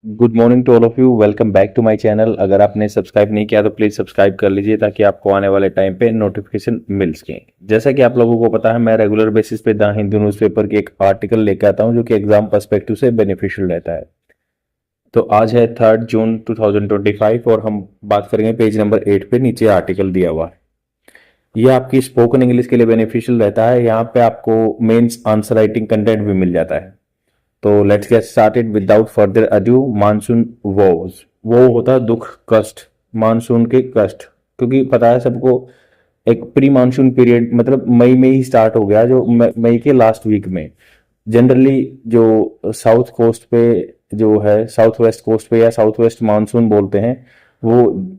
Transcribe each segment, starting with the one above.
Good morning to all of you. Welcome back to my channel. अगर आपने subscribe नहीं किया तो प्लीज सब्सक्राइब कर लीजिए ताकि आपको आने वाले टाइम पे नोटिफिकेशन मिल सके। जैसा कि आप लोगों को पता है, मैं रेगुलर बेसिस पे द हिंदू न्यूज़पेपर की एक आर्टिकल लेकर आता हूं जो कि एग्जाम पर्सपेक्टिव से बेनिफिशियल रहता है। तो आज है 3 जून 2025 और हम बात करेंगे पेज नंबर 8 पे। नीचे आर्टिकल दिया हुआ है। यह आपकी स्पोकन इंग्लिश के लिए बेनिफिशियल रहता है। यहाँ पे आपको मेंस आंसर राइटिंग कंटेंट भी मिल जाता है। तो let's get started without further adieu. Monsoon was, वो होता है दुख, कष्ट, मानसून के कष्ट। क्योंकि पता है सबको, एक प्री मानसून पीरियड मतलब मई में ही स्टार्ट हो गया, जो मई के लास्ट वीक में। जनरली जो साउथ कोस्ट पे जो है, साउथ वेस्ट कोस्ट पे या साउथ वेस्ट मानसून बोलते हैं, वो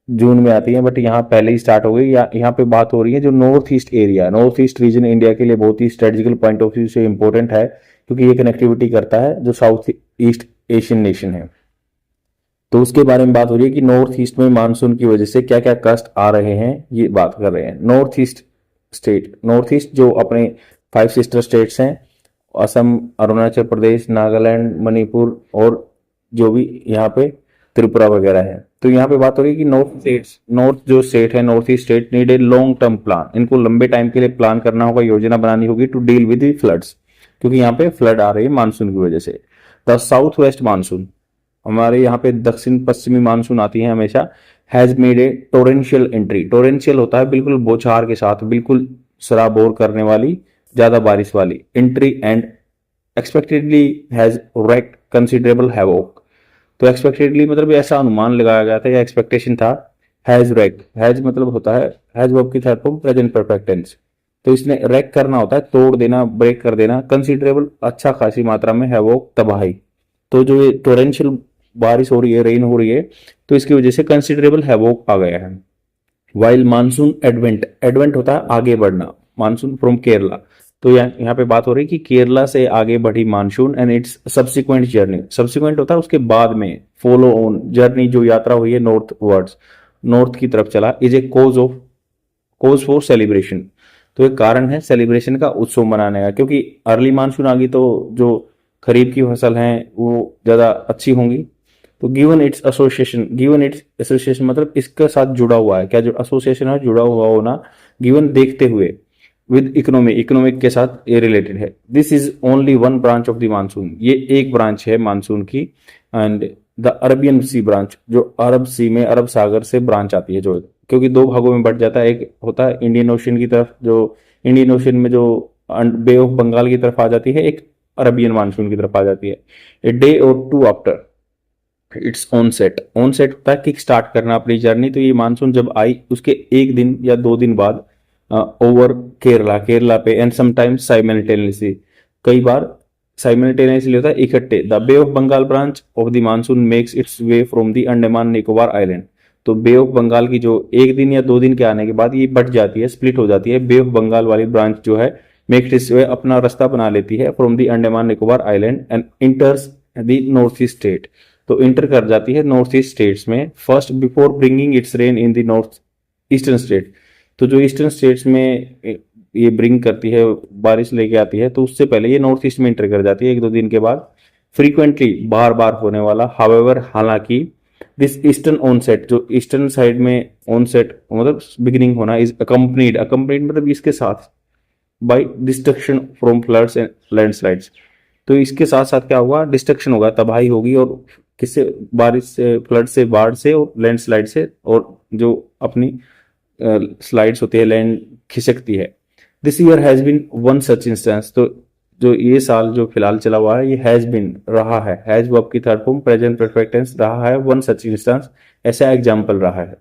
जून में आती है, बट यहाँ पहले ही स्टार्ट हो गई। यहाँ पे बात हो रही है जो north east area, north east reason India के लिए बहुत ही स्ट्रेटेजिकल पॉइंट ऑफ व्यू से इंपॉर्टेंट है, क्योंकि ये कनेक्टिविटी करता है जो साउथ ईस्ट एशियन नेशन है। तो उसके बारे में बात हो रही है कि नॉर्थ ईस्ट में मानसून की वजह से क्या क्या कष्ट आ रहे हैं, ये बात कर रहे हैं। North east state, north east जो अपने 5 सिस्टर स्टेट्स हैं, असम, अरुणाचल प्रदेश, नागालैंड, मणिपुर और जो भी यहाँ पे त्रिपुरा वगैरह है। तो यहाँ पे बात हो रही है कि नॉर्थ जो स्टेट है, north east state need a long term plan. इनको लंबे टाइम के लिए प्लान करना होगा, योजना बनानी होगी to deal with the floods, क्योंकि यहाँ पे फ्लड आ रही है मानसून की वजह से। द साउथ वेस्ट मानसून, हमारे यहाँ पे दक्षिण पश्चिमी मानसून आती है हमेशा, has made a torrential entry. Torrential होता है बिल्कुल बौछार के साथ, बिल्कुल सराबोर करने वाली, ज्यादा बारिश वाली entry, and expectedly has wreaked considerable havoc. तो एक्सपेक्टेडली मतलब ऐसा अनुमान लगाया गया था या एक्सपेक्टेशन था। हैज wreaked, हैज मतलब होता है, हैज वर्ब की third form present perfect tense. तो इसने रैक करना होता है तोड़ देना, ब्रेक कर देना। कंसिडरेबल अच्छा खासी मात्रा में है वो तबाही। तो जो ये टोरेंशियल बारिश हो रही है, रेन हो रही है, तो इसकी वजह से कंसिडरेबल है वो आ गया है। वाइल मानसून एडवेंट, एडवेंट होता है आगे बढ़ना, मानसून फ्रॉम केरला। तो यहाँ पे बात हो रही है कि केरला से आगे बढ़ी monsoon and it's subsequent journey. Subsequent होता है उसके बाद में, फॉलो ऑन जर्नी, जो यात्रा हुई है नॉर्थ वर्ड्स, नॉर्थ की तरफ चला, is a cause for celebration. तो एक कारण है सेलिब्रेशन का, उत्सव मनाने का, क्योंकि अर्ली मानसून आ गई तो जो खरीफ की फसल है वो ज्यादा अच्छी होंगी। तो given its association, given its association मतलब इसके साथ जुड़ा हुआ है, क्या जो एसोसिएशन है जुड़ा हुआ होना, गिवन देखते हुए, विद इकोनॉमी, इकोनॉमिक के साथ ये रिलेटेड है। This is only one branch of the monsoon, ये एक ब्रांच है मानसून की। And the Arabian sea branch, जो अरब सी में, अरब सागर से ब्रांच आती है, जो क्योंकि दो भागों में बढ़ जाता है। एक होता है इंडियन ओशन की तरफ, जो इंडियन ओशन में जो बे ऑफ बंगाल की तरफ आ जाती है, एक अरबियन मानसून की तरफ आ जाती है। A day or two after its onset, onset होता है किक स्टार्ट करना अपनी जर्नी। तो ये मानसून जब आई उसके एक दिन या 2 दिन बाद ओवर केरला, केरला पे, एंड समटाइम्स साइमल्टेनियसली, कई बार साइमल्टेनियसली होता है इकट्ठे। The Bay of Bengal branch of the monsoon makes its way from the Andaman Nicobar island. तो बे ऑफ बंगाल की जो एक दिन या 2 दिन के आने के बाद ये बढ़ जाती है, स्प्लिट हो जाती है। बे ऑफ बंगाल वाली ब्रांच जो है मेक्स इट्स वे, अपना रास्ता बना लेती है from the Andaman Nicobar island and इंटर्स the north east state. तो इंटर कर जाती है नॉर्थ ईस्ट स्टेट्स में first, before bringing it's rain in the north eastern state. तो जो ईस्टर्न स्टेट्स में ये ब्रिंग करती है, बारिश लेके आती है, तो उससे पहले ये नॉर्थ ईस्ट में इंटर कर जाती है 1-2 दिन के बाद। फ्रीक्वेंटली, बार बार होने वाला, हावेवर हालांकि, दिस ईस्टर्न ऑनसेट, जो ईस्टर्न साइड में ऑनसेट मतलब बिगिनिंग होना, इज अकम्पनीड, अकम्पनीड मतलब इसके साथ, by destruction from floods and landslides. तो इसके साथ साथ क्या होगा, डिस्ट्रक्शन होगा, तबाही होगी, और किससे, बारिश से, फ्लड से, बाढ़ से और लैंडस्लाइड से, और जो अपनी स्लाइड्स होती है, लैंड खिसकती है। This year has been one such instance. तो जो ये साल जो फिलहाल चला हुआ है, ये हैज बीन रहा है, हैज वर्ब की third form present perfect tense रहा है, वन सच इंस्टेंस ऐसा एग्जाम्पल रहा है।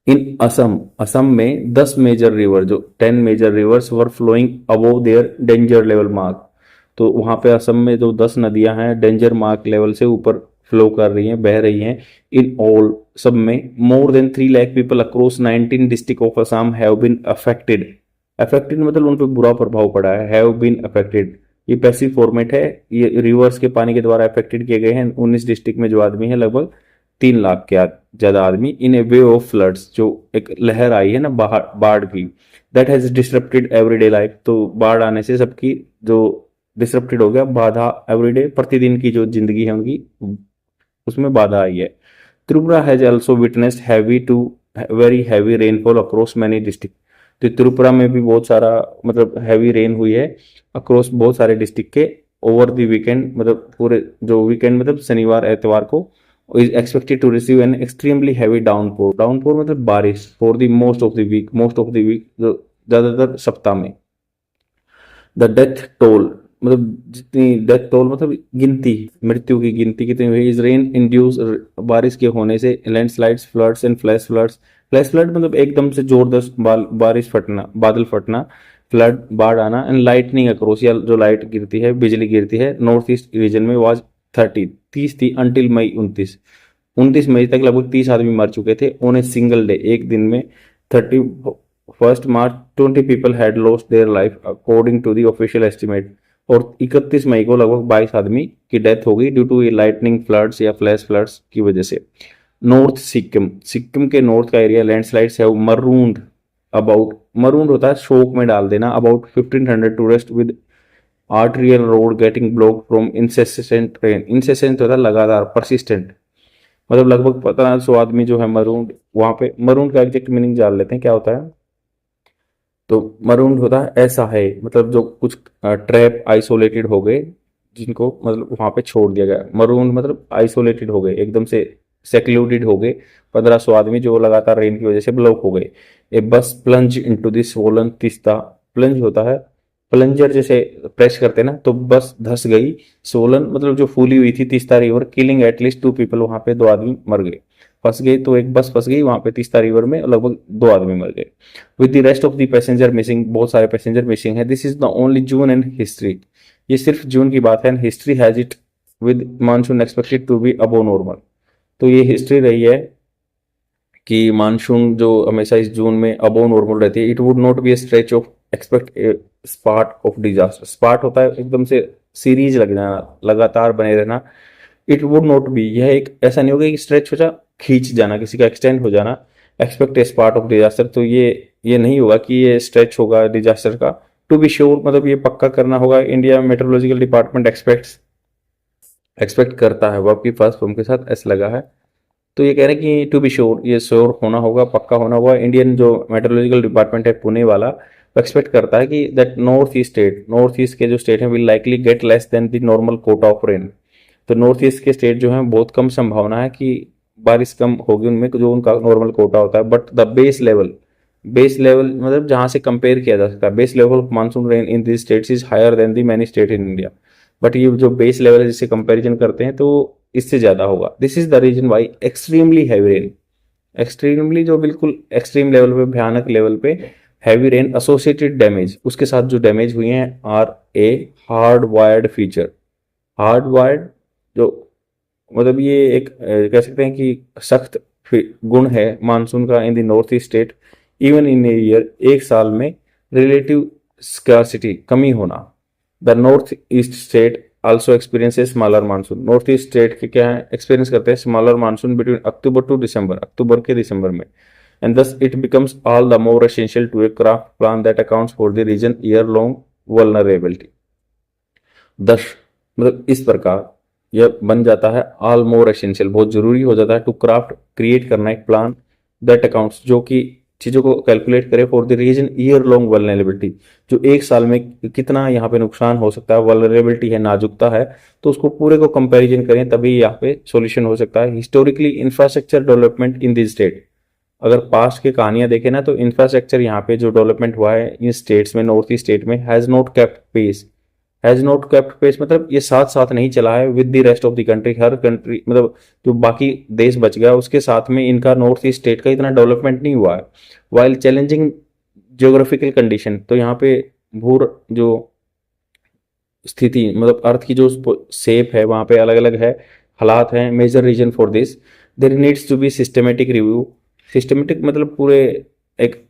इन असम, असम में 10 मेजर रिवर, जो 10 major rivers were flowing above their danger level mark. तो वहां पे असम में जो 10 नदियां हैं डेंजर मार्क लेवल से ऊपर फ्लो कर रही हैं, बह रही हैं। इन ऑल, सब में, more than 3 lakh people across 19 district of Assam have been affected. Affected मतलब उन पर बुरा प्रभाव पड़ा है, हैव बीन अफेक्टेड ये पैसिव फॉर्मेट है, ये रिवर्स के पानी के द्वारा अफेक्टेड किए गए हैं 19 डिस्ट्रिक्ट में जो आदमी है, लगभग 3 लाख के ज्यादा आदमी। इन ए वे ऑफ फ्लड्स, जो एक लहर आई है ना बाढ़ की, that has disrupted everyday life. तो बाढ़ आने से सबकी जो डिसरप्टेड हो गया, बाधा एवरीडे, प्रतिदिन की जो जिंदगी है उनकी उसमें बाधा आई है। Tripura has also witnessed heavy to very heavy rainfall across many district. तो त्रिपुरा में भी बहुत सारा मतलब हैवी रेन हुई है अक्रॉस बहुत सारे डिस्ट्रिक्ट के ओवर द वीकेंड, मतलब पूरे जो वीकेंड मतलब शनिवार एतवार को is expected to receive an extremely heavy downpour. Downpour मतलब बारिश for the most of the week, most of the week जो ज्यादातर सप्ताह में। द डेथ टोल मतलब जितनी डेथ टोल मतलब गिनती, मृत्यु की गिनती कितनी हुई, इज रेन इंड्यूस, बारिश के होने से landslides, floods and flash floods. Flash flood मतलब एकदम से जोरदार बारिश फटना, बादल फटना, फ्लड बाढ़ आना, एंड लाइटनिंग अक्रॉस या जो लाइट गिरती है, बिजली गिरती है नॉर्थ ईस्ट रीजन में वाज 30 थी अंटिल मई 29 मई तक लगभग 30 आदमी मर चुके थे ऑन ए सिंगल डे, एक दिन में। 31 March 20 people had lost their life according to the official estimate. और 31 मई को लगभग 22 आदमी की डेथ हो गई ड्यू टू ये लाइटनिंग फ्लड्स या फ्लैश फ्लड्स की वजह से। नॉर्थ सिक्किम, सिक्किम के नॉर्थ का एरिया लैंडस्लाइड्स है मरूंड अबाउट, मरूंड होता है शोक में डाल देना, about 1500 tourist with arterial road getting block from incessant rain. Incessant होता है लगातार, परसिस्टेंट, मतलब लगभग 1500 आदमी जो है मरूंड, वहां पे मरूंड का एग्जैक्ट मीनिंग जान लेते हैं क्या होता है। तो मरूंड होता है ऐसा है, मतलब जो कुछ ट्रैप आइसोलेटेड हो गए जिनको मतलब वहां पे छोड़ दिया गया। मरूंड मतलब आइसोलेटेड हो गए, एकदम से सेक्लूडेड हो गए 1500 आदमी जो लगातार रेन की वजह से ब्लॉक हो गए। ए बस plunge into this swollen Teesta, plunge होता है प्लंजर जैसे प्रेस करते ना, तो बस धस गई सोलन मतलब जो फूली हुई थी Teesta river, killing at least 2 people, वहां पे 2 आदमी मर गए, फंस गई। तो एक बस फंस गई वहां पे तीस्ता रिवर में, लगभग 2 आदमी मर गए। With the rest of the passenger missing, बहुत सारे पैसेंजर मिसिंग है। This is the only June in history, ये सिर्फ जून की बात है। History has it with monsoon expected to be above normal. तो ये हिस्ट्री रही है कि मानसून जो हमेशा इस जून में अबो नॉर्मल रहती है। It would not be a stretch of expect spurt of disaster. Spurt होता है एकदम से सीरीज लग जाना, लगातार बने रहना। इट वुड नॉट बी, यह एक ऐसा नहीं होगा कि स्ट्रेच हो जा, खींच जाना, किसी का एक्सटेंड हो जाना, एक्सपेक्ट ए स्पार्ट ऑफ डिजास्टर। तो ये नहीं होगा कि ये स्ट्रेच होगा डिजास्टर का। टू बी श्योर मतलब ये पक्का करना होगा। इंडिया मेट्रोलॉजिकल डिपार्टमेंट एक्सपेक्ट करता है, वो आपकी फर्स्ट फॉर्म के साथ ऐसा लगा है। तो ये कह रहे हैं कि टू बी श्योर, ये श्योर होना होगा, पक्का होना होगा। इंडियन जो मेट्रोलॉजिकल डिपार्टमेंट है पुणे वाला, वो एक्सपेक्ट करता है कि दैट नॉर्थ ईस्ट के जो स्टेट हैं will likely get less than the normal Kota of rain. तो नॉर्थ ईस्ट के स्टेट जो हैं बहुत कम संभावना है कि बारिश कम होगी उनमें, जो उनका नॉर्मल कोटा होता है। बट द बेस लेवल मतलब जहां से कंपेयर किया जा सकता है, base level of monsoon rain in this states is higher than the many state in India. But ये जो बेस लेवल है जिससे कंपेरिजन करते हैं तो इससे ज्यादा होगा। This is the reason why extremely heavy rain, extremely जो बिल्कुल एक्सट्रीम लेवल पे, भयानक लेवल पे हैवी रेन एसोसिएटेड डैमेज, उसके साथ जो डैमेज हुई हैं are a hard wired feature. Hard wired जो मतलब ये एक कह सकते हैं कि सख्त गुण है मानसून का in the north east state. Even in a year, एक साल में रिलेटिव स्कार्सिटी, कमी होना। The north east state also experiences smaller monsoon. North east state के क्या है, एक्सपीरियंस करते हैं smaller monsoon between October to December, October के दिसंबर में। And this it becomes all the more essential to a craft plan that accounts for the region year long vulnerability. This मतलब इस प्रकार यह बन जाता है ऑल मोर एसेंशियल, बहुत जरूरी हो जाता है टू क्राफ्ट, क्रिएट करना एक प्लान दैट अकाउंट्स, जो कि चीजों को कैलकुलेट करे for the region year long vulnerability, जो एक साल में कितना यहाँ पे नुकसान हो सकता है, वल्नरेबिलिटी है, नाजुकता है, तो उसको पूरे को कंपैरिजन करें तभी यहाँ पे सॉल्यूशन हो सकता है। Historically infrastructure development in this state, अगर पास्ट की कहानियां देखें ना तो इंफ्रास्ट्रक्चर यहाँ पे जो डेवलपमेंट हुआ है इन स्टेट्स में, नॉर्थ ईस्ट स्टेट में, has not kept pace. Has not kept pace मतलब ये साथ साथ नहीं चला है with the rest of the country. हर कंट्री मतलब जो बाकी देश बच गया उसके साथ में इनका नॉर्थ ईस्ट स्टेट का इतना डेवलपमेंट नहीं हुआ है। वाइल चैलेंजिंग जियोग्राफिकल कंडीशन, तो यहाँ पे भू जो स्थिति मतलब अर्थ की जो शेप है वहां पे अलग अलग है, हालात हैं। Major reason for this there needs to be systematic review. Systematic मतलब पूरे एक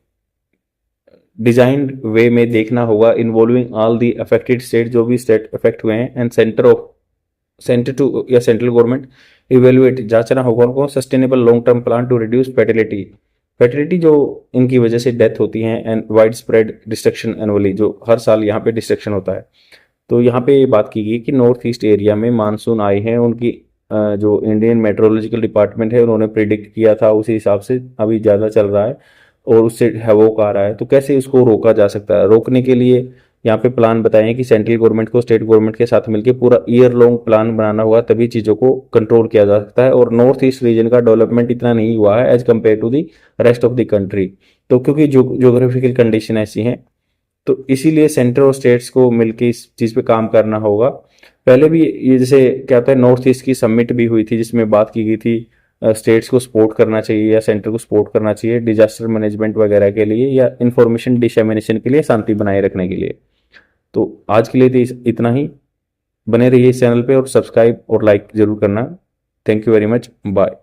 डिजाइंड वे में देखना होगा, involving all the affected state, जो भी स्टेट अफेक्ट हुए हैं, एंड सेंटर टू या सेंट्रल गवर्नमेंट इवेल्युएट, जांचना होगा उनको sustainable long term plan to reduce fertility जो इनकी वजह से डेथ होती है, and wide spread destruction annually, जो हर साल यहाँ पे डिस्ट्रक्शन होता है। तो यहाँ पे ये बात की गई कि नॉर्थ ईस्ट एरिया में मानसून आए हैं, उनकी जो इंडियन मेट्रोलॉजिकल डिपार्टमेंट है उन्होंने प्रिडिक्ट किया था, उसी हिसाब से अभी ज़्यादा चल रहा है और उससे हैवोक आ रहा है। तो कैसे इसको रोका जा सकता है? रोकने के लिए यहाँ पे प्लान बताए हैं कि सेंट्रल गवर्नमेंट को स्टेट गवर्नमेंट के साथ मिलकर पूरा ईयर लॉन्ग प्लान बनाना होगा, तभी चीज़ों को कंट्रोल किया जा सकता है। और नॉर्थ ईस्ट रीजन का डेवलपमेंट इतना नहीं हुआ है as compare to the rest of the country. तो क्योंकि जोग्राफिकल कंडीशन ऐसी हैं, तो इसीलिए सेंटर और स्टेट्स को मिलकर इस चीज़ पे काम करना होगा। पहले भी ये जैसे क्या होता है, नॉर्थ ईस्ट की समिट भी हुई थी जिसमें बात की गई थी स्टेट्स को सपोर्ट करना चाहिए या सेंटर को सपोर्ट करना चाहिए डिजास्टर मैनेजमेंट वगैरह के लिए या इंफॉर्मेशन डिसमिनेशन के लिए, शांति बनाए रखने के लिए। तो आज के लिए तो इतना ही। बने रहिए इस चैनल पे और सब्सक्राइब और लाइक जरूर करना। Thank you very much, bye.